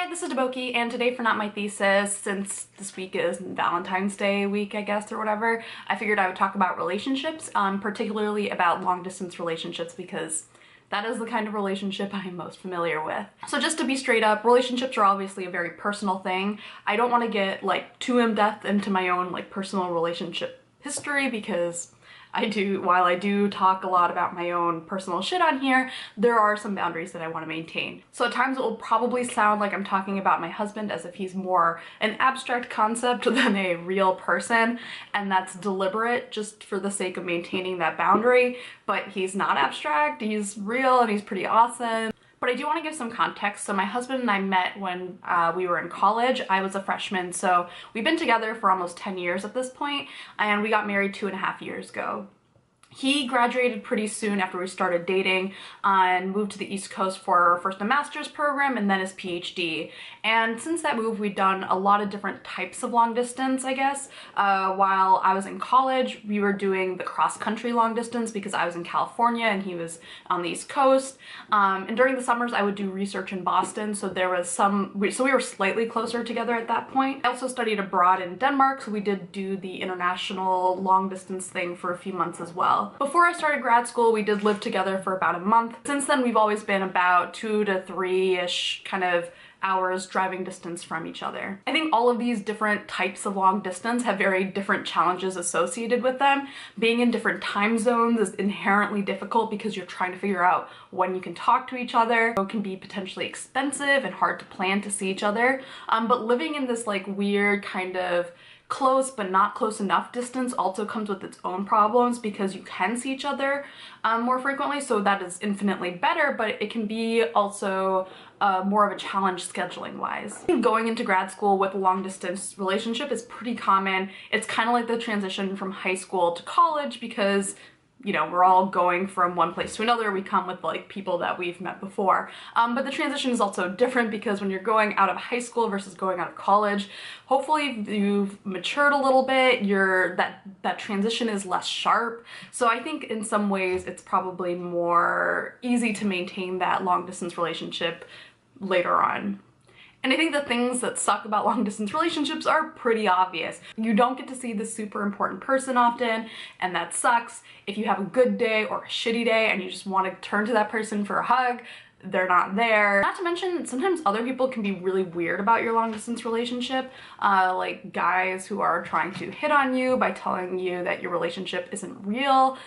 Hi, this is Deboki, and today for Not My Thesis, since this week is Valentine's Day week, I guess, or whatever, I figured I would talk about relationships, particularly about long-distance relationships, because that is the kind of relationship I'm most familiar with. So just to be straight up, relationships are obviously a very personal thing. I don't want to get too in-depth into my own personal relationship history, because while I do talk a lot about my own personal shit on here, there are some boundaries that I want to maintain. So at times it will probably sound like I'm talking about my husband as if he's more an abstract concept than a real person, and that's deliberate just for the sake of maintaining that boundary, but he's not abstract, he's real, and he's pretty awesome. But I do want to give some context. So my husband and I met when we were in college. I was a freshman, so we've been together for almost 10 years at this point, and we got married 2.5 years ago. He graduated pretty soon after we started dating and moved to the East Coast for first a master's program and then his PhD. And since that move, we've done a lot of different types of long distance, I guess. While I was in college, we were doing the cross-country long distance because I was in California and he was on the East Coast. And during the summers, I would do research in Boston, so there was so we were slightly closer together at that point. I also studied abroad in Denmark, so we did do the international long distance thing for a few months as well. Before I started grad school, we did live together for about a month. Since then, we've always been about 2 to 3-ish kind of hours driving distance from each other. I think all of these different types of long distance have very different challenges associated with them. Being in different time zones is inherently difficult because you're trying to figure out when you can talk to each other. It can be potentially expensive and hard to plan to see each other. But living in this weird kind of close but not close enough distance also comes with its own problems because you can see each other more frequently, so that is infinitely better, but it can be also more of a challenge scheduling wise. Going into grad school with a long distance relationship is pretty common. It's kind of like the transition from high school to college because we're all going from one place to another. We come with people that we've met before. But the transition is also different because when you're going out of high school versus going out of college, hopefully you've matured a little bit, that transition is less sharp. So I think in some ways it's probably more easy to maintain that long distance relationship later on. And I think the things that suck about long distance relationships are pretty obvious. You don't get to see the super important person often, and that sucks. If you have a good day or a shitty day and you just want to turn to that person for a hug, they're not there. Not to mention, sometimes other people can be really weird about your long distance relationship, like guys who are trying to hit on you by telling you that your relationship isn't real,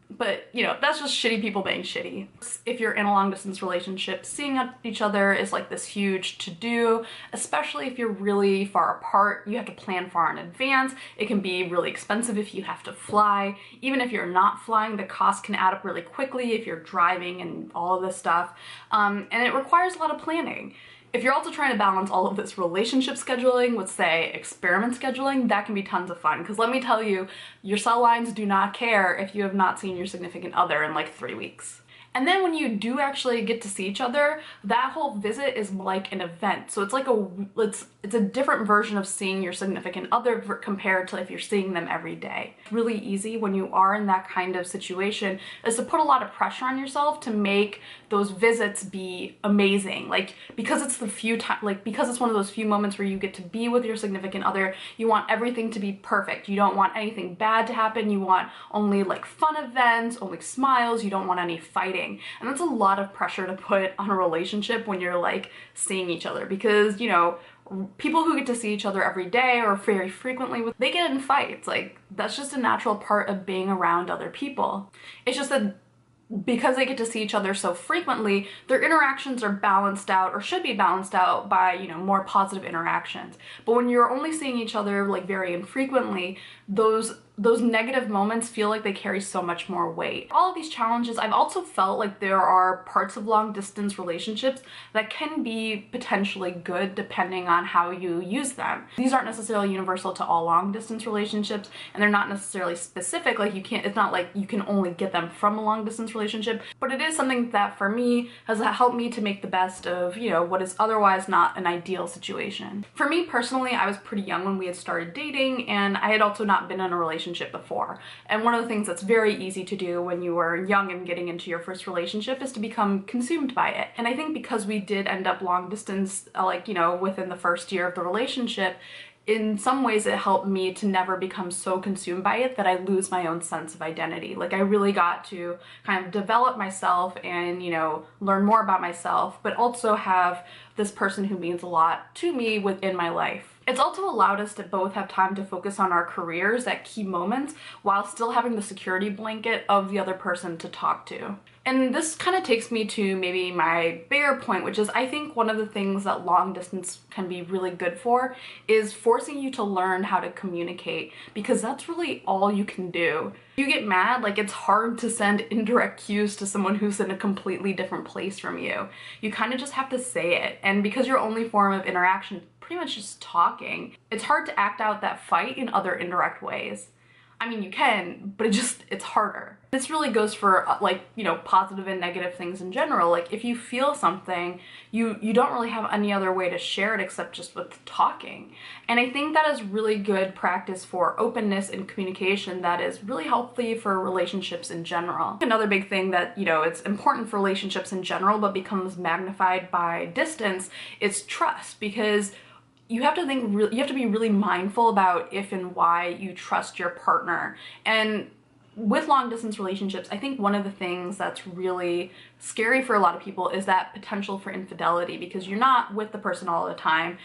but that's just shitty people being shitty. If you're in a long distance relationship, seeing each other is this huge to-do, especially if you're really far apart. You have to plan far in advance. It can be really expensive if you have to fly. Even if you're not flying, the cost can add up really quickly if you're driving and all of this stuff. And it requires a lot of planning. If you're also trying to balance all of this relationship scheduling with, say, experiment scheduling, that can be tons of fun. Because let me tell you, your cell lines do not care if you have not seen your significant other in 3 weeks. And then when you do actually get to see each other, that whole visit is like an event. So it's a different version of seeing your significant other compared to if you're seeing them every day. It's really easy when you are in that kind of situation is to put a lot of pressure on yourself to make those visits be amazing. Because it's because it's one of those few moments where you get to be with your significant other, you want everything to be perfect. You don't want anything bad to happen. You want only fun events, only smiles. You don't want any fighting. And that's a lot of pressure to put on a relationship when you're seeing each other, because people who get to see each other every day or very frequently, they get in fights. That's just a natural part of being around other people. It's just that because they get to see each other so frequently, their interactions are balanced out, or should be balanced out by, more positive interactions. But when you're only seeing each other very infrequently, those negative moments feel like they carry so much more weight. All of these challenges, I've also felt there are parts of long distance relationships that can be potentially good depending on how you use them. These aren't necessarily universal to all long distance relationships, and they're not necessarily specific. It's not like you can only get them from a long distance relationship, but it is something that for me has helped me to make the best of, what is otherwise not an ideal situation. For me personally, I was pretty young when we had started dating, and I had also not been in a relationship relationship before. And one of the things that's very easy to do when you are young and getting into your first relationship is to become consumed by it. And I think because we did end up long distance, like, you know, within the first year of the relationship, in some ways it helped me to never become so consumed by it that I lose my own sense of identity. Like, I really got to kind of develop myself and, you know, learn more about myself, but also have this person who means a lot to me within my life. It's also allowed us to both have time to focus on our careers at key moments while still having the security blanket of the other person to talk to. And this kind of takes me to maybe my bigger point, which is I think one of the things that long distance can be really good for is forcing you to learn how to communicate, because that's really all you can do. You get mad, like, it's hard to send indirect cues to someone who's in a completely different place from you. You kind of just have to say it. And because your only form of interaction is pretty much just talking, it's hard to act out that fight in other indirect ways. I mean, you can, but it's harder. This really goes for like, you know, positive and negative things in general. Like, if you feel something, you don't really have any other way to share it except just with talking. And I think that is really good practice for openness and communication that is really healthy for relationships in general. Another big thing that, you know, it's important for relationships in general but becomes magnified by distance is trust, because you have to be really mindful about if and why you trust your partner. And with long distance relationships, I think one of the things that's really scary for a lot of people is that potential for infidelity, because you're not with the person all the time.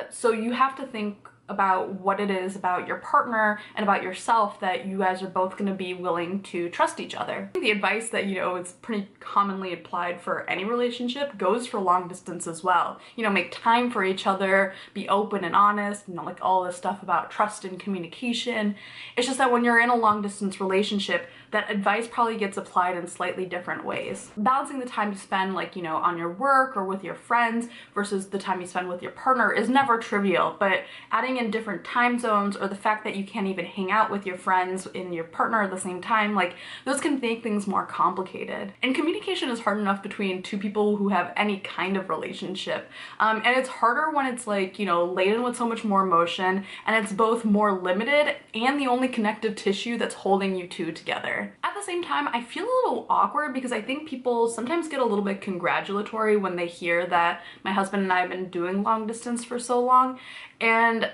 So you have to think about what it is about your partner and about yourself that you guys are both going to be willing to trust each other. The advice that, you know, is pretty commonly applied for any relationship goes for long distance as well. You know, make time for each other, be open and honest, you know, like all this stuff about trust and communication. It's just that when you're in a long distance relationship, that advice probably gets applied in slightly different ways. Balancing the time you spend, like, you know, on your work or with your friends versus the time you spend with your partner is never trivial, but adding in different time zones, or the fact that you can't even hang out with your friends and your partner at the same time, like, those can make things more complicated. And communication is hard enough between two people who have any kind of relationship. And it's harder when it's, like, you know, laden with so much more emotion, and it's both more limited and the only connective tissue that's holding you two together. At the same time, I feel a little awkward because I think people sometimes get a little bit congratulatory when they hear that my husband and I have been doing long distance for so long. And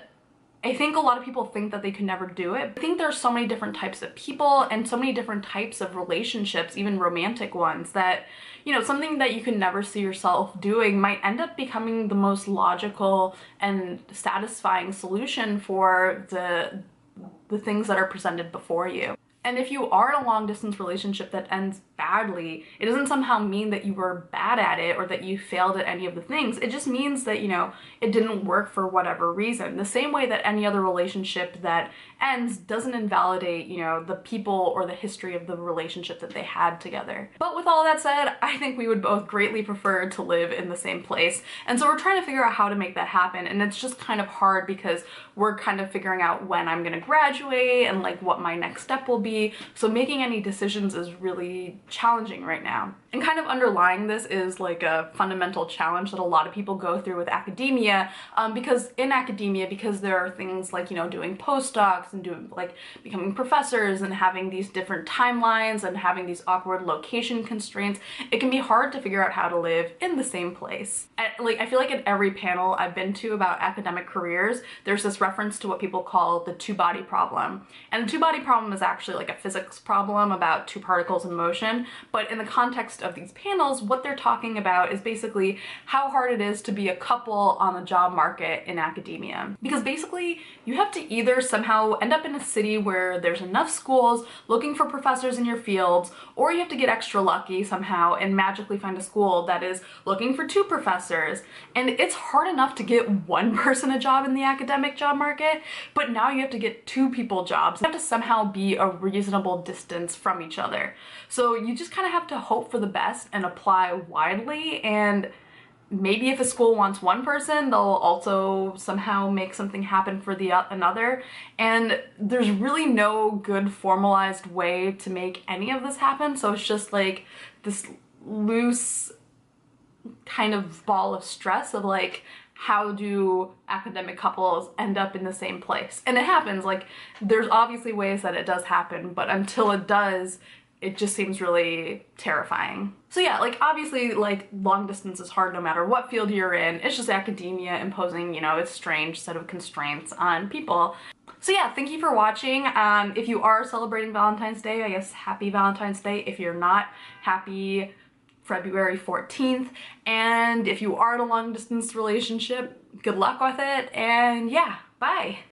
I think a lot of people think that they could never do it. I think there's so many different types of people and so many different types of relationships, even romantic ones, that, you know, something that you can never see yourself doing might end up becoming the most logical and satisfying solution for the things that are presented before you. And if you are in a long distance relationship that ends badly, it doesn't somehow mean that you were bad at it or that you failed at any of the things. It just means that, you know, it didn't work for whatever reason. The same way that any other relationship that ends doesn't invalidate, you know, the people or the history of the relationship that they had together. But with all that said, I think we would both greatly prefer to live in the same place. And so we're trying to figure out how to make that happen. And it's just kind of hard because we're kind of figuring out when I'm gonna graduate and like what my next step will be. So making any decisions is really challenging right now. And kind of underlying this is like a fundamental challenge that a lot of people go through with academia, because there are things like, you know, doing postdocs and doing like becoming professors and having these different timelines and having these awkward location constraints, it can be hard to figure out how to live in the same place. I feel like in every panel I've been to about academic careers, there's this reference to what people call the two-body problem. And the two-body problem is actually like a physics problem about two particles in motion, but in the context of these panels, what they're talking about is basically how hard it is to be a couple on the job market in academia. Because basically, you have to either somehow end up in a city where there's enough schools looking for professors in your fields, or you have to get extra lucky somehow and magically find a school that is looking for two professors. And it's hard enough to get one person a job in the academic job market, but now you have to get two people jobs. You have to somehow be a reasonable distance from each other. So you just kind of have to hope for the best and apply widely, and maybe if a school wants one person, they'll also somehow make something happen for another. And there's really no good formalized way to make any of this happen, so it's just like this loose kind of ball of stress of like, how do academic couples end up in the same place? And it happens, like, there's obviously ways that it does happen, but until it does, it just seems really terrifying. So yeah, like, obviously, like, long distance is hard no matter what field you're in. It's just academia imposing, you know, its strange set of constraints on people. So yeah, thank you for watching. If you are celebrating Valentine's Day, I guess happy Valentine's Day. If you're not, happy February 14th. And if you are in a long distance relationship, good luck with it. And yeah, bye.